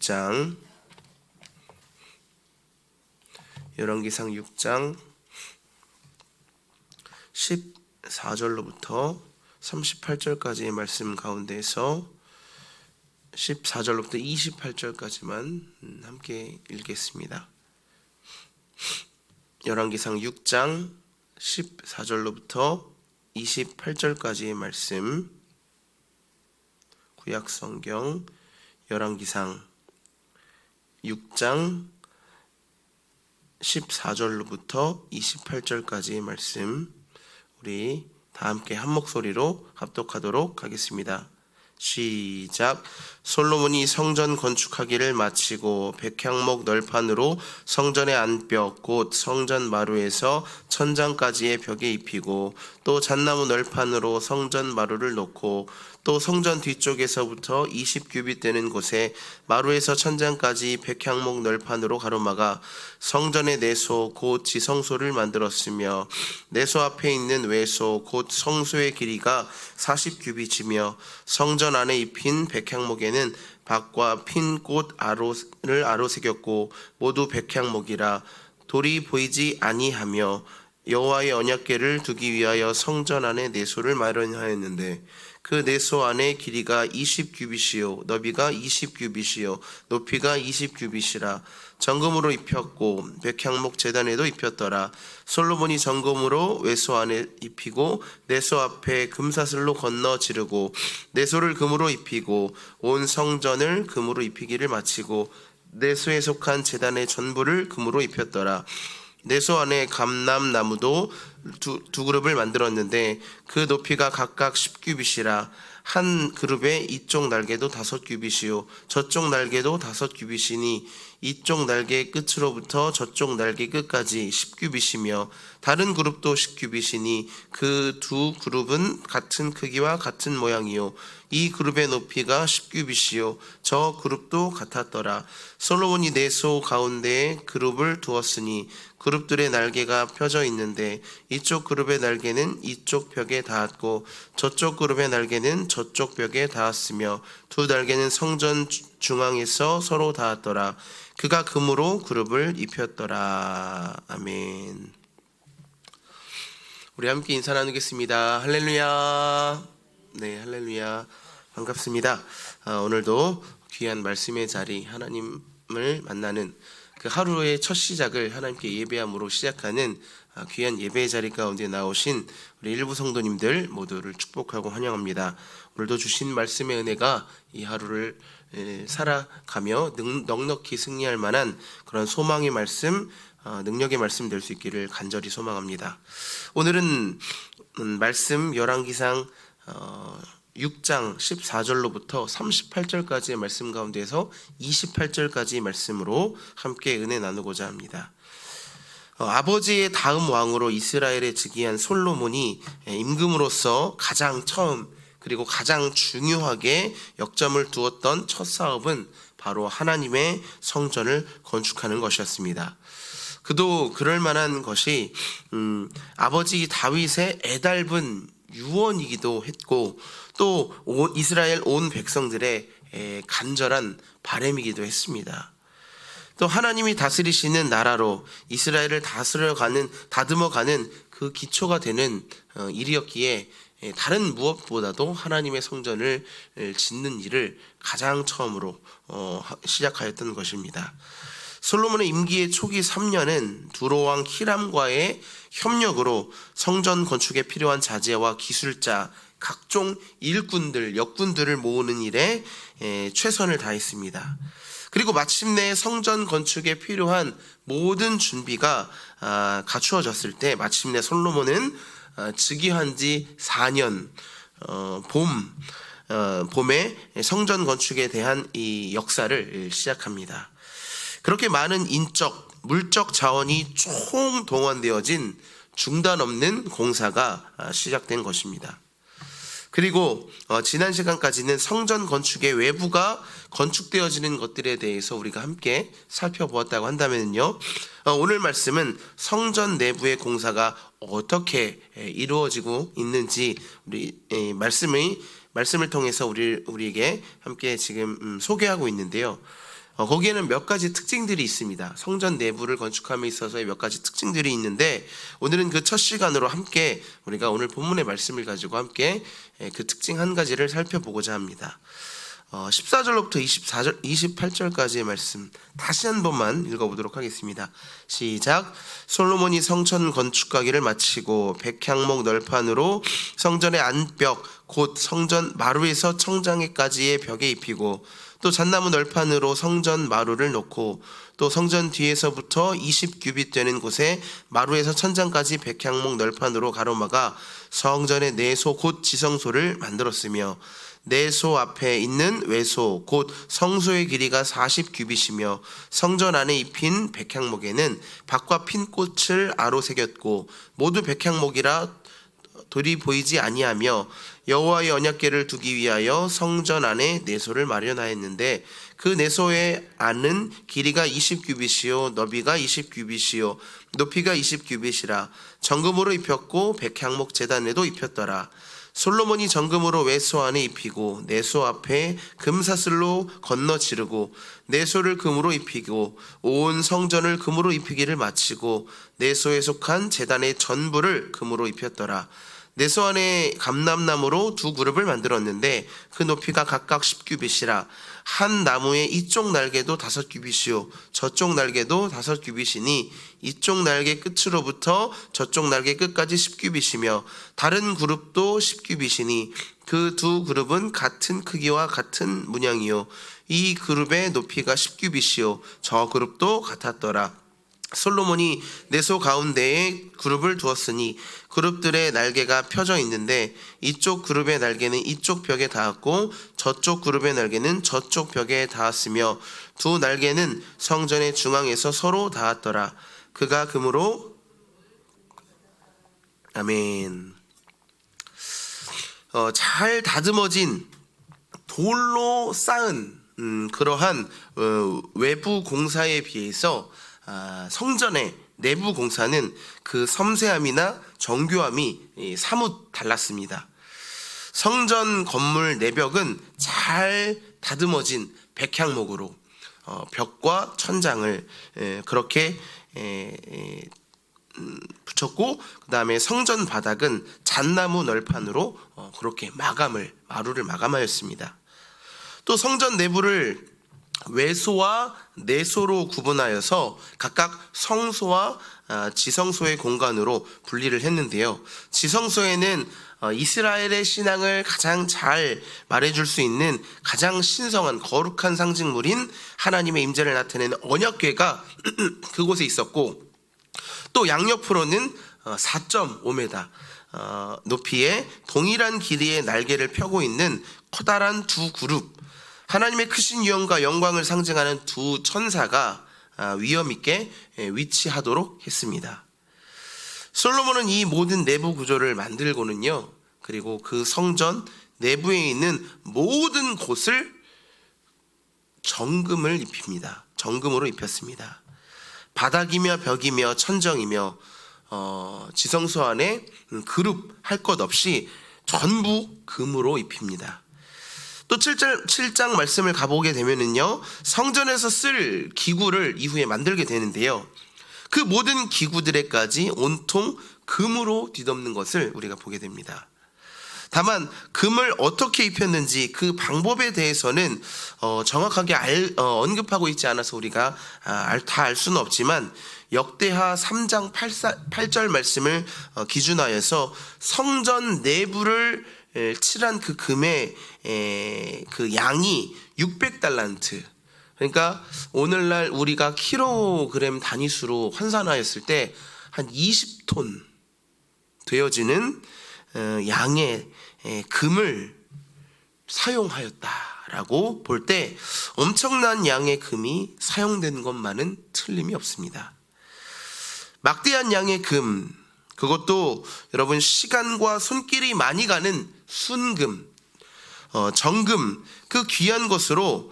6장 열왕기상 6장 14절로부터 38절까지의 말씀 가운데에서 14절로부터 28절까지만 함께 읽겠습니다. 열왕기상 6장 14절로부터 28절까지의 말씀, 구약성경 열왕기상 6장 14절로부터 28절까지의 말씀, 우리 다 함께 한 목소리로 합독하도록 하겠습니다. 시작. 솔로몬이 성전 건축하기를 마치고 백향목 널판으로 성전의 안벽 곧 성전 마루에서 천장까지의 벽에 입히고 또 잣나무 널판으로 성전 마루를 놓고 또 성전 뒤쪽에서부터 20규빗 되는 곳에 마루에서 천장까지 백향목 널판으로 가로막아 성전의 내소 곧 지성소를 만들었으며 내소 앞에 있는 외소 곧 성소의 길이가 40규빗이며 성전 안에 입힌 백향목에는 박과 핀 꽃 아로를 아로새겼고 모두 백향목이라. 돌이 보이지 아니하며 여호와의 언약궤를 두기 위하여 성전 안에 내소를 마련하였는데 그 내소 안의 길이가 20규빗이요 너비가 20규빗이요 높이가 20규빗이라. 정금으로 입혔고 백향목 제단에도 입혔더라. 솔로몬이 정금으로 외소 안에 입히고 내소 앞에 금사슬로 건너 지르고 내소를 금으로 입히고 온 성전을 금으로 입히기를 마치고 내소에 속한 제단의 전부를 금으로 입혔더라. 내소 안에 감람나무도 두 그룹을 만들었는데 그 높이가 각각 10규빗이라. 한 그룹의 이쪽 날개도 5규빗이요 저쪽 날개도 5규빗이니 이쪽 날개 끝으로부터 저쪽 날개 끝까지 10규빗이며 다른 그룹도 10규빗이니 그 두 그룹은 같은 크기와 같은 모양이요 이 그룹의 높이가 10규빗이요 저 그룹도 같았더라. 솔로몬이 내소 가운데에 그룹을 두었으니 그룹들의 날개가 펴져 있는데 이쪽 그룹의 날개는 이쪽 벽에 닿았고 저쪽 그룹의 날개는 저쪽 벽에 닿았으며 두 날개는 성전 중앙에서 서로 닿았더라. 그가 금으로 그룹을 입혔더라. 아멘. 우리 함께 인사 나누겠습니다. 할렐루야. 네, 할렐루야. 반갑습니다. 오늘도 귀한 말씀의 자리, 하나님을 만나는 그 하루의 첫 시작을 하나님께 예배함으로 시작하는 귀한 예배의 자리 가운데 나오신 우리 일부 성도님들 모두를 축복하고 환영합니다. 오늘도 주신 말씀의 은혜가 이 하루를 살아가며 넉넉히 승리할 만한 그런 소망의 말씀, 능력의 말씀 될 수 있기를 간절히 소망합니다. 오늘은 말씀 열왕기상 6장 14절로부터 38절까지의 말씀 가운데에서 28절까지의 말씀으로 함께 은혜 나누고자 합니다. 아버지의 다음 왕으로 이스라엘에 즉위한 솔로몬이 임금으로서 가장 처음 그리고 가장 중요하게 역점을 두었던 첫 사업은 바로 하나님의 성전을 건축하는 것이었습니다. 그도 그럴 만한 것이 아버지 다윗의 애달픈 유언이기도 했고 또 이스라엘 온 백성들의 간절한 바람이기도 했습니다. 또 하나님이 다스리시는 나라로 이스라엘을 다듬어가는 그 기초가 되는 일이었기에 다른 무엇보다도 하나님의 성전을 짓는 일을 가장 처음으로 시작하였던 것입니다. 솔로몬의 임기의 초기 3년은 두로왕 히람과의 협력으로 성전 건축에 필요한 자재와 기술자, 각종 일꾼들, 역군들을 모으는 일에 최선을 다했습니다. 그리고 마침내 성전 건축에 필요한 모든 준비가 갖추어졌을 때 마침내 솔로몬은 즉위한 지 4년 봄에 성전 건축에 대한 이 역사를 시작합니다. 그렇게 많은 인적, 물적 자원이 총동원되어진 중단 없는 공사가 시작된 것입니다. 그리고 지난 시간까지는 성전 건축의 외부가 건축되어지는 것들에 대해서 우리가 함께 살펴보았다고 한다면요, 오늘 말씀은 성전 내부의 공사가 어떻게 이루어지고 있는지 우리 말씀을 통해서 우리에게 함께 지금 소개하고 있는데요. 거기에는 몇 가지 특징들이 있습니다. 성전 내부를 건축함에 있어서의 몇 가지 특징들이 있는데 오늘은 그 첫 시간으로 함께 우리가 오늘 본문의 말씀을 가지고 함께 그 특징 한 가지를 살펴보고자 합니다. 14절로부터 28절까지의 말씀 다시 한 번만 읽어보도록 하겠습니다. 시작. 솔로몬이 성전 건축하기를 마치고 백향목 널판으로 성전의 안벽 곧 성전 마루에서 청장에까지의 벽에 입히고 또 잣나무 널판으로 성전 마루를 놓고 또 성전 뒤에서부터 20규빗 되는 곳에 마루에서 천장까지 백향목 널판으로 가로막아 성전의 내소 곧 지성소를 만들었으며 내소 앞에 있는 외소 곧 성소의 길이가 40규빗이며 성전 안에 입힌 백향목에는 박과 핀 꽃을 아로 새겼고 모두 백향목이라 돌이 보이지 아니하며 여호와의 언약궤를 두기 위하여 성전 안에 내소를 마련하였는데 그 내소의 안은 길이가 20규빗이요 너비가 20규빗이요 높이가 20규빗이라 정금으로 입혔고 백향목 제단에도 입혔더라. 솔로몬이 정금으로 외소 안에 입히고 내소 앞에 금사슬로 건너 지르고 내소를 금으로 입히고 온 성전을 금으로 입히기를 마치고 내소에 속한 제단의 전부를 금으로 입혔더라. 내소 안에 감람나무로 두 그룹을 만들었는데 그 높이가 각각 10규빗이라 한 나무의 이쪽 날개도 5규빗이요 저쪽 날개도 5규빗이니 이쪽 날개 끝으로부터 저쪽 날개 끝까지 10규빗이며 다른 그룹도 10규빗이니 그 두 그룹은 같은 크기와 같은 문양이요 이 그룹의 높이가 10규빗이요 저 그룹도 같았더라. 솔로몬이 내소 가운데에 그룹을 두었으니 그룹들의 날개가 펴져 있는데 이쪽 그룹의 날개는 이쪽 벽에 닿았고 저쪽 그룹의 날개는 저쪽 벽에 닿았으며 두 날개는 성전의 중앙에서 서로 닿았더라. 그가 금으로 아멘. 잘 다듬어진 돌로 쌓은 그러한 외부 공사에 비해서 성전의 내부 공사는 그 섬세함이나 정교함이 사뭇 달랐습니다. 성전 건물 내벽은 잘 다듬어진 백향목으로 벽과 천장을 그렇게 붙였고 그 다음에 성전 바닥은 잣나무 널판으로 그렇게 마루를 마감하였습니다. 또 성전 내부를 외소와 내소로 구분하여서 각각 성소와 지성소의 공간으로 분리를 했는데요. 지성소에는 이스라엘의 신앙을 가장 잘 말해줄 수 있는 가장 신성한 거룩한 상징물인 하나님의 임재를 나타내는 언약궤가 그곳에 있었고 또 양옆으로는 4.5m 높이의 동일한 길이의 날개를 펴고 있는 커다란 두 그룹 하나님의 크신 위엄과 영광을 상징하는 두 천사가 위엄 있게 위치하도록 했습니다. 솔로몬은 이 모든 내부 구조를 만들고는요, 그리고 그 성전 내부에 있는 모든 곳을 정금을 입힙니다. 정금으로 입혔습니다. 바닥이며 벽이며 천정이며 지성소 안에 그룹 할 것 없이 전부 금으로 입힙니다. 또 7장 말씀을 가보게 되면은요, 성전에서 쓸 기구를 이후에 만들게 되는데요, 그 모든 기구들에까지 온통 금으로 뒤덮는 것을 우리가 보게 됩니다. 다만 금을 어떻게 입혔는지 그 방법에 대해서는 정확하게 언급하고 있지 않아서 우리가 다 알 수는 없지만 역대하 3장 8절 말씀을 기준하여서 성전 내부를 칠한 그 금의 그 양이 600달란트, 그러니까 오늘날 우리가 킬로그램 단위수로 환산하였을 때 한 20톤 되어지는 양의 금을 사용하였다라고 볼 때 엄청난 양의 금이 사용된 것만은 틀림이 없습니다. 막대한 양의 금, 그것도 여러분 시간과 손길이 많이 가는 순금, 정금, 그 귀한 것으로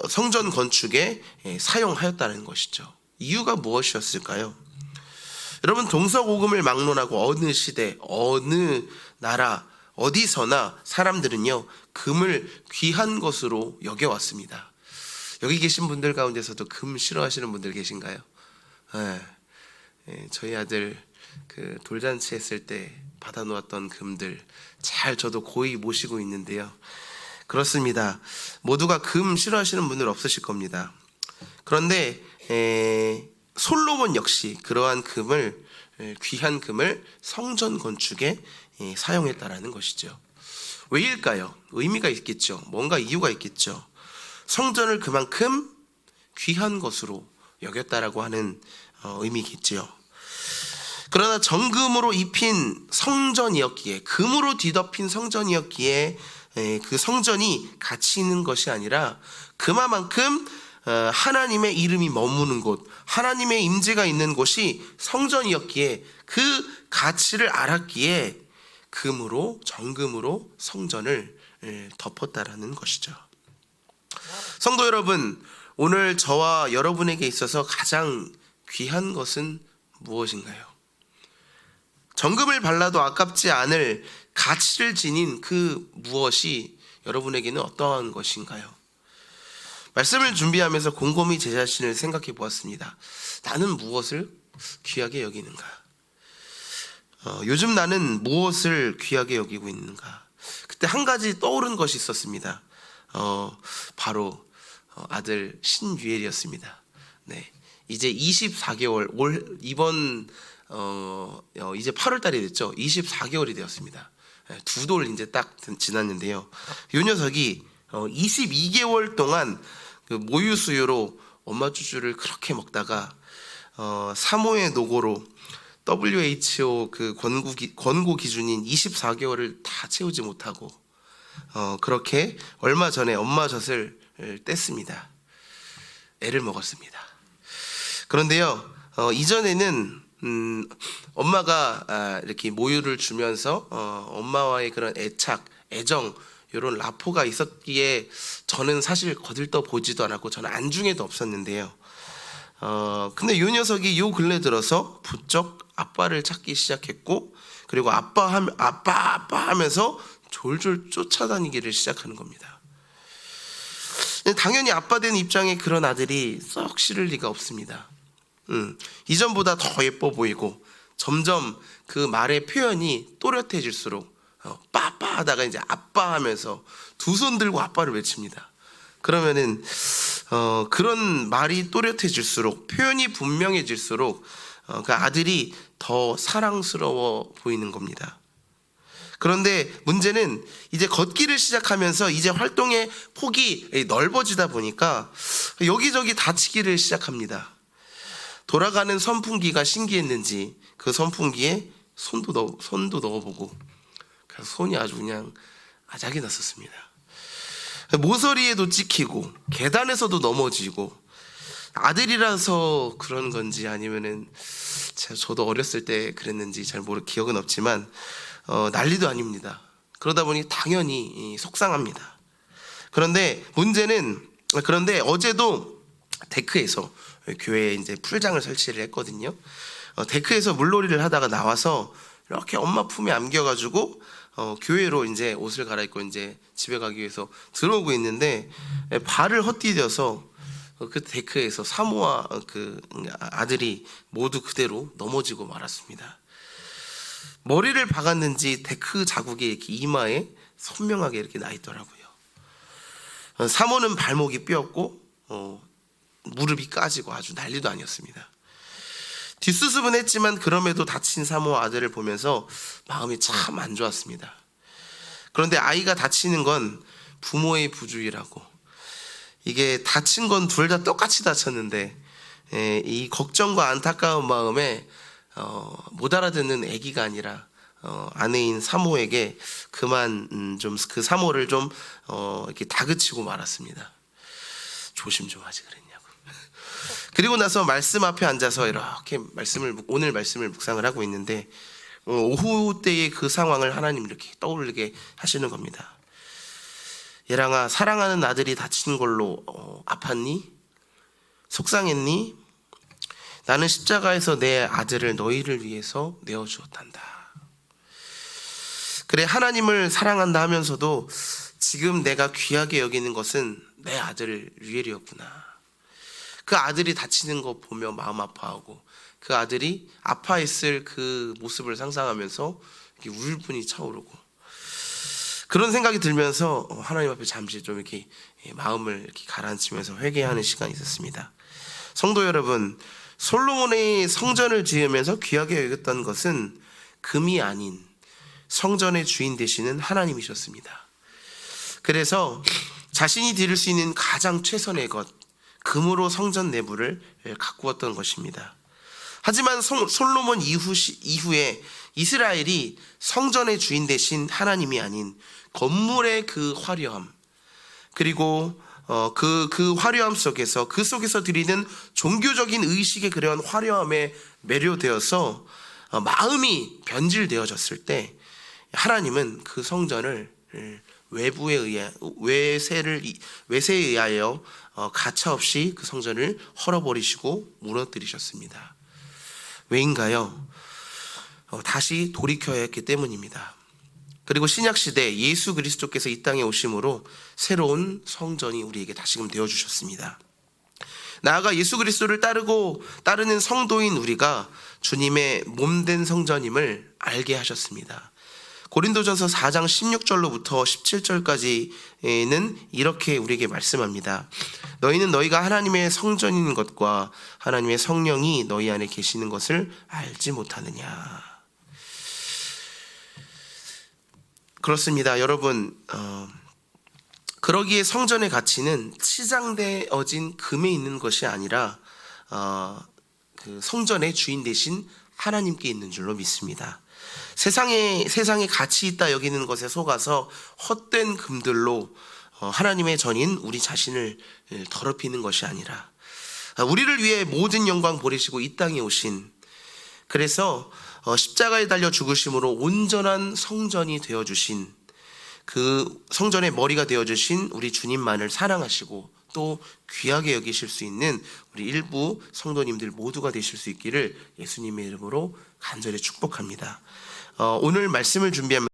성전 건축에 사용하였다는 것이죠. 이유가 무엇이었을까요? 여러분, 동서고금을 막론하고 어느 시대, 어느 나라, 어디서나 사람들은요 금을 귀한 것으로 여겨왔습니다. 여기 계신 분들 가운데서도 금 싫어하시는 분들 계신가요? 저희 아들 그 돌잔치 했을 때 받아놓았던 금들 잘 저도 고이 모시고 있는데요. 그렇습니다. 모두가 금 싫어하시는 분들 없으실 겁니다. 그런데 솔로몬 역시 그러한 금을, 귀한 금을 성전 건축에 사용했다라는 것이죠. 왜일까요? 의미가 있겠죠. 뭔가 이유가 있겠죠. 성전을 그만큼 귀한 것으로 여겼다라고 하는 의미겠지요. 그러나 정금으로 입힌 성전이었기에, 금으로 뒤덮인 성전이었기에 그 성전이 가치 있는 것이 아니라 그만큼 하나님의 이름이 머무는 곳, 하나님의 임재가 있는 곳이 성전이었기에 그 가치를 알았기에 금으로, 정금으로 성전을 덮었다라는 것이죠. 성도 여러분, 오늘 저와 여러분에게 있어서 가장 귀한 것은 무엇인가요? 정금을 발라도 아깝지 않을 가치를 지닌 그 무엇이 여러분에게는 어떠한 것인가요? 말씀을 준비하면서 곰곰이 제 자신을 생각해 보았습니다. 나는 무엇을 귀하게 여기는가? 요즘 나는 무엇을 귀하게 여기고 있는가? 그때 한 가지 떠오른 것이 있었습니다. 바로 아들 신유엘이었습니다. 네, 이제 24개월, 이번 이제 8월 달이 됐죠. 24개월이 되었습니다. 두 돌 이제 딱 지났는데요. 이 녀석이 22개월 동안 그 모유 수유로 엄마 쭈쭈를 그렇게 먹다가 사모의 노고로 WHO 그 권고 기준인 24개월을 다 채우지 못하고 그렇게 얼마 전에 엄마 젖을 뗐습니다. 애를 먹었습니다. 그런데요, 이전에는 엄마가 이렇게 모유를 주면서 엄마와의 그런 애착, 애정, 이런 라포가 있었기에 저는 사실 거들떠 보지도 않았고 저는 안중에도 없었는데요. 근데 이 녀석이 요 근래 들어서 부쩍 아빠를 찾기 시작했고, 그리고 아빠 하면서 졸졸 쫓아다니기를 시작하는 겁니다. 당연히 아빠 된 입장에 그런 아들이 썩 싫을 리가 없습니다. 이전보다 더 예뻐 보이고 점점 그 말의 표현이 또렷해질수록 빠빠 하다가 이제 아빠 하면서 두 손 들고 아빠를 외칩니다. 그러면은 그런 말이 또렷해질수록, 표현이 분명해질수록 그 아들이 더 사랑스러워 보이는 겁니다. 그런데 문제는 이제 걷기를 시작하면서 이제 활동의 폭이 넓어지다 보니까 여기저기 다치기를 시작합니다. 돌아가는 선풍기가 신기했는지 그 선풍기에 손도 넣어보고, 그래서 손이 아주 그냥 아작이 났었습니다. 모서리에도 찍히고 계단에서도 넘어지고, 아들이라서 그런 건지 아니면은 저도 어렸을 때 그랬는지 잘 기억은 없지만 난리도 아닙니다. 그러다 보니 당연히 속상합니다. 그런데 어제도 데크에서, 교회에 이제 풀장을 설치를 했거든요. 데크에서 물놀이를 하다가 나와서 이렇게 엄마 품에 안겨가지고 교회로 이제 옷을 갈아입고 이제 집에 가기 위해서 들어오고 있는데 발을 헛디뎌서 그 데크에서 사모와 그 아들이 모두 그대로 넘어지고 말았습니다. 머리를 박았는지 데크 자국이 이렇게 이마에 선명하게 이렇게 나 있더라고요. 사모는 발목이 삐었고 무릎이 까지고 아주 난리도 아니었습니다. 뒷수습은 했지만 그럼에도 다친 사모와 아들을 보면서 마음이 참 안 좋았습니다. 그런데 아이가 다치는 건 부모의 부주의라고, 이게 다친 건 둘 다 똑같이 다쳤는데 이 걱정과 안타까운 마음에 못 알아듣는 아기가 아니라 아내인 사모에게 그만 좀 그 사모를 좀 이렇게 다그치고 말았습니다. 조심 좀 하지 그랬냐고. 그리고 나서 말씀 앞에 앉아서 이렇게 오늘 말씀을 묵상을 하고 있는데 오후 때의 그 상황을 하나님 이렇게 떠올리게 하시는 겁니다. 예랑아, 사랑하는 아들이 다친 걸로 아팠니? 속상했니? 나는 십자가에서 내 아들을 너희를 위해서 내어주었단다. 그래, 하나님을 사랑한다 하면서도 지금 내가 귀하게 여기는 것은 내 아들 류엘이었구나. 그 아들이 다치는 거 보며 마음 아파하고 그 아들이 아파했을 그 모습을 상상하면서 이렇게 울분이 차오르고 그런 생각이 들면서 하나님 앞에 잠시 좀 이렇게 마음을 이렇게 가라앉히면서 회개하는 시간이 있었습니다. 성도 여러분, 솔로몬의 성전을 지으면서 귀하게 여겼던 것은 금이 아닌 성전의 주인 되시는 하나님이셨습니다. 그래서 자신이 드릴 수 있는 가장 최선의 것, 금으로 성전 내부를 가꾸었던 것입니다. 하지만 솔로몬 이후에 이스라엘이 성전의 주인 되신 하나님이 아닌 건물의 그 화려함, 그리고 그 화려함 속에서 드리는 종교적인 의식의 그러한 화려함에 매료되어서 마음이 변질되어졌을 때 하나님은 그 성전을 외세에 의하여 가차없이 그 성전을 헐어버리시고 무너뜨리셨습니다. 왜인가요? 다시 돌이켜야 했기 때문입니다. 그리고 신약시대 예수 그리스도께서 이 땅에 오심으로 새로운 성전이 우리에게 다시금 되어주셨습니다. 나아가 예수 그리스도를 따르는 성도인 우리가 주님의 몸된 성전임을 알게 하셨습니다. 고린도전서 4장 16절로부터 17절까지는 이렇게 우리에게 말씀합니다. 너희는 너희가 하나님의 성전인 것과 하나님의 성령이 너희 안에 계시는 것을 알지 못하느냐. 그렇습니다. 여러분, 그러기에 성전의 가치는 치장되어진 금에 있는 것이 아니라 그 성전의 주인 되신 하나님께 있는 줄로 믿습니다. 세상에 가치 있다 여기는 것에 속아서 헛된 금들로 하나님의 전인 우리 자신을 더럽히는 것이 아니라 우리를 위해 모든 영광 버리시고 이 땅에 오신, 그래서 십자가에 달려 죽으심으로 온전한 성전이 되어주신, 그 성전의 머리가 되어주신 우리 주님만을 사랑하시고 또 귀하게 여기실 수 있는 우리 일부 성도님들 모두가 되실 수 있기를 예수님의 이름으로 간절히 축복합니다. 오늘 말씀을 준비하면서